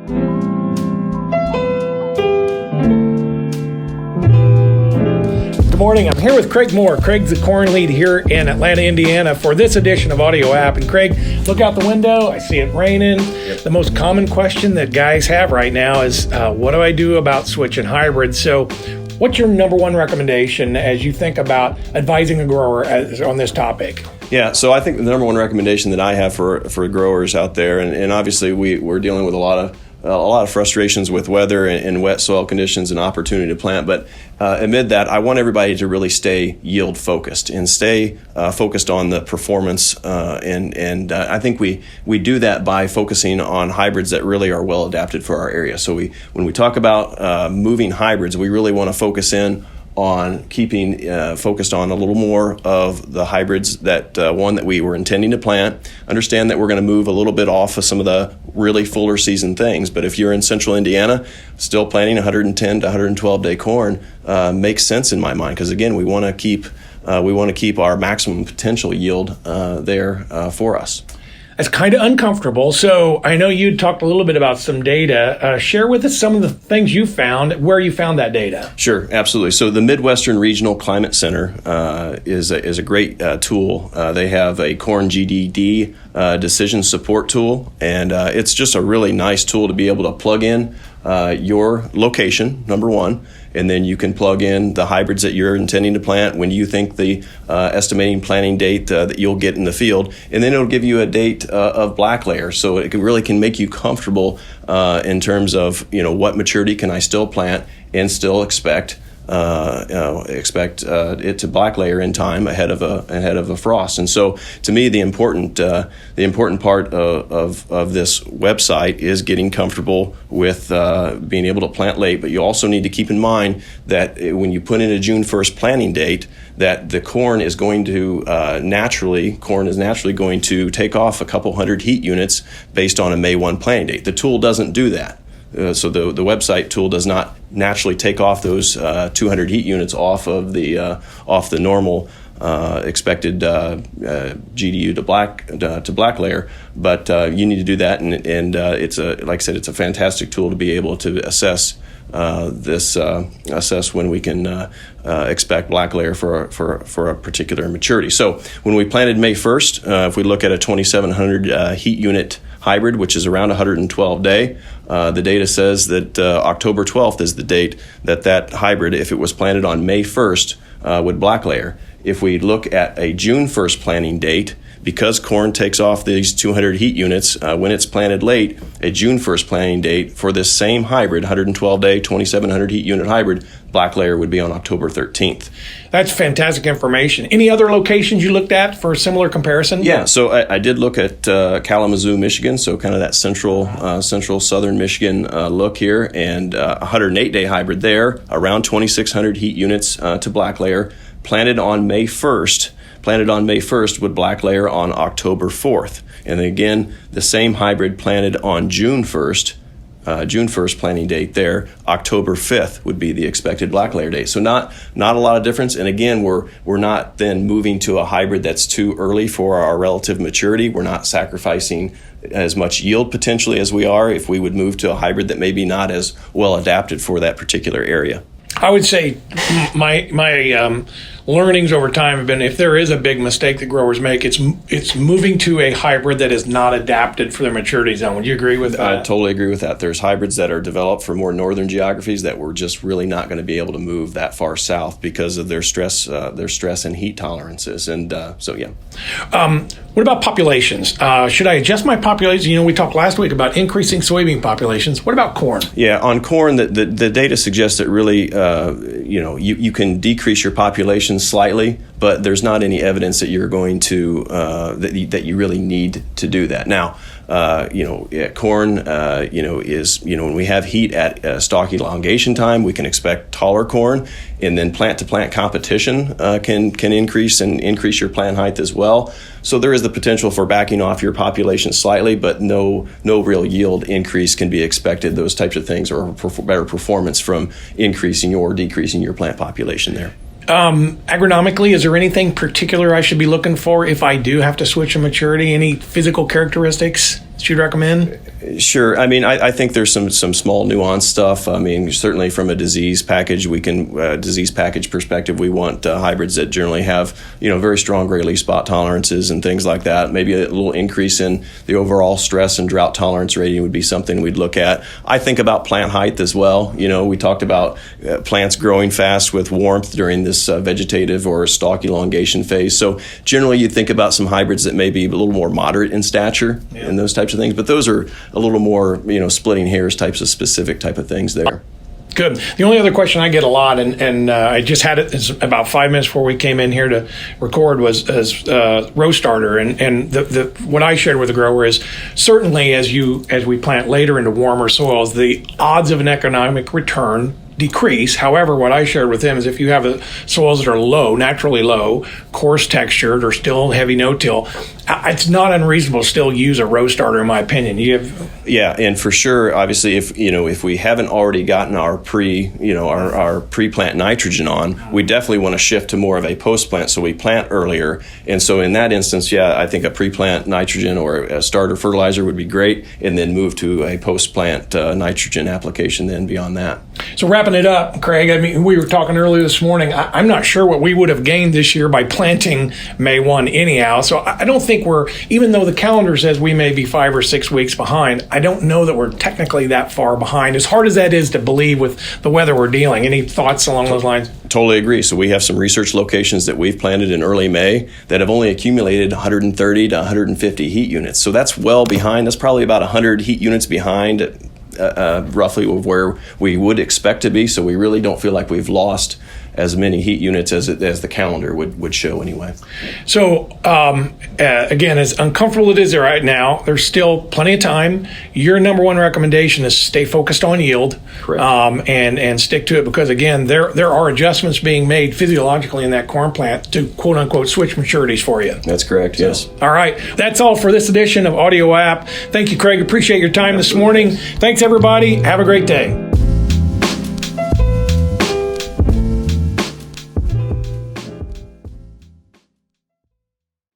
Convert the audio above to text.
Good morning. I'm here with Craig Moore. Craig's the corn lead here in Atlanta, Indiana for this edition of Audio App. And Craig, look out the window. I see it raining. Yep. The most common question that guys have right now is, what do I do about switching hybrids? So what's your number one recommendation as you think about advising a grower on this topic? Yeah, so I think the number one recommendation that I have for growers out there, and obviously we're dealing with a lot of frustrations with weather and wet soil conditions and opportunity to plant. But amid that, I want everybody to really stay yield focused and stay focused on the performance. And I think we do that by focusing on hybrids that really are well adapted for our area. So when we talk about moving hybrids, we really want to focus in on keeping focused on a little more of the hybrids that we were intending to plant. Understand that we're going to move a little bit off of some of the really fuller season things, but if you're in central Indiana, still planting 110 to 112 day corn makes sense in my mind, because again, we want to keep our maximum potential yield there for us. It's kind of uncomfortable. So I know you talked a little bit about some data. Share with us some of the things you found, where you found that data. Sure, absolutely. So the Midwestern Regional Climate Center is a great tool. They have a corn GDD decision support tool, and it's just a really nice tool to be able to plug in your location, number one, and then you can plug in the hybrids that you're intending to plant, when you think the estimating planting date that you'll get in the field, and then it'll give you a date of black layer, so it really can make you comfortable in terms of what maturity can I still plant and still expect it to black layer in time ahead of a frost. And so, to me, the important part of this website is getting comfortable with being able to plant late. But you also need to keep in mind that when you put in a June 1st planting date, that the corn is going to naturally going to take off a couple hundred heat units based on a May 1 planting date. The tool doesn't do that. So the website tool does not naturally take off those 200 heat units off the normal expected GDU to black layer, but you need to do that, and it's like I said, it's a fantastic tool to be able to assess when we can expect black layer for a particular maturity. So when we planted May 1st, if we look at a 2,700 heat unit hybrid, which is around 112 day, the data says that October 12th is the date that hybrid, if it was planted on May 1st, would black layer. If we look at a June 1st planting date, because corn takes off these 200 heat units when it's planted late, a June 1st planting date for this same hybrid, 112-day, 2,700 heat unit hybrid, black layer would be on October 13th. That's fantastic information. Any other locations you looked at for a similar comparison? Yeah, so I did look at Kalamazoo, Michigan, so kind of that central southern Michigan look here, and 108-day hybrid there, around 2,600 heat units to black layer, planted on May 1st would black layer on October 4th. And again, the same hybrid planted on June 1st planting date there, October 5th would be the expected black layer date. So not a lot of difference. And again, we're not then moving to a hybrid that's too early for our relative maturity. We're not sacrificing as much yield potentially as we are if we would move to a hybrid that maybe not as well adapted for that particular area. I would say my learnings over time have been, if there is a big mistake that growers make, it's moving to a hybrid that is not adapted for their maturity zone. Would you agree with that? I totally agree with that. There's hybrids that are developed for more northern geographies that we're just really not going to be able to move that far south because of their stress and heat tolerances. And so, yeah. What about populations? Should I adjust my population? We talked last week about increasing soybean populations. What about corn? Yeah, on corn, the data suggests that really, you can decrease your population slightly, but there's not any evidence that you're going to that you really need to do that. Now, corn, is when we have heat at stalk elongation time, we can expect taller corn, and then plant-to-plant competition can increase your plant height as well. So there is the potential for backing off your population slightly, but no real yield increase can be expected. Those types of things, or better performance from increasing or decreasing your plant population there. Agronomically, is there anything particular I should be looking for if I do have to switch a maturity? Any physical characteristics that you'd recommend? Sure. I mean, I think there's some small nuance stuff. I mean, certainly from a disease package perspective, we want hybrids that generally have, very strong gray leaf spot tolerances and things like that. Maybe a little increase in the overall stress and drought tolerance rating would be something we'd look at. I think about plant height as well. We talked about plants growing fast with warmth during this vegetative or stalk elongation phase. So generally, you think about some hybrids that may be a little more moderate in stature and those types of things. But those are a little more, splitting hairs types of specific type of things there. Good. The only other question I get a lot, and I just had it about 5 minutes before we came in here to record, was row starter. And the what I shared with the grower is certainly as we plant later into warmer soils, the odds of an economic return decrease. However, what I shared with him is if you have soils that are low, naturally low, coarse textured, or still heavy no-till, it's not unreasonable to still use a row starter, in my opinion. Yeah, and for sure, obviously, if we haven't already gotten our pre-plant nitrogen on, we definitely want to shift to more of a post-plant, so we plant earlier. And so in that instance, I think a pre-plant nitrogen or a starter fertilizer would be great, and then move to a post-plant nitrogen application then beyond that. So wrapping it up, Craig, I mean, we were talking earlier this morning. I'm not sure what we would have gained this year by planting May 1 anyhow. So I don't think even though the calendar says we may be 5 or 6 weeks behind, I don't know that we're technically that far behind, as hard as that is to believe with the weather we're dealing. Any thoughts along those lines? Totally agree. So we have some research locations that we've planted in early May that have only accumulated 130 to 150 heat units. So that's well behind. That's probably about 100 heat units behind roughly of where we would expect to be. So we really don't feel like we've lost as many heat units as the calendar would show anyway. So again, as uncomfortable it is right now, there's still plenty of time. Your number one recommendation is stay focused on yield. Correct. And stick to it, because again, there are adjustments being made physiologically in that corn plant to quote unquote switch maturities for you. That's correct. Yes. All right. That's all for this edition of Audio App. Thank you, Craig. Appreciate your time this morning. Thanks, everybody. Have a great day.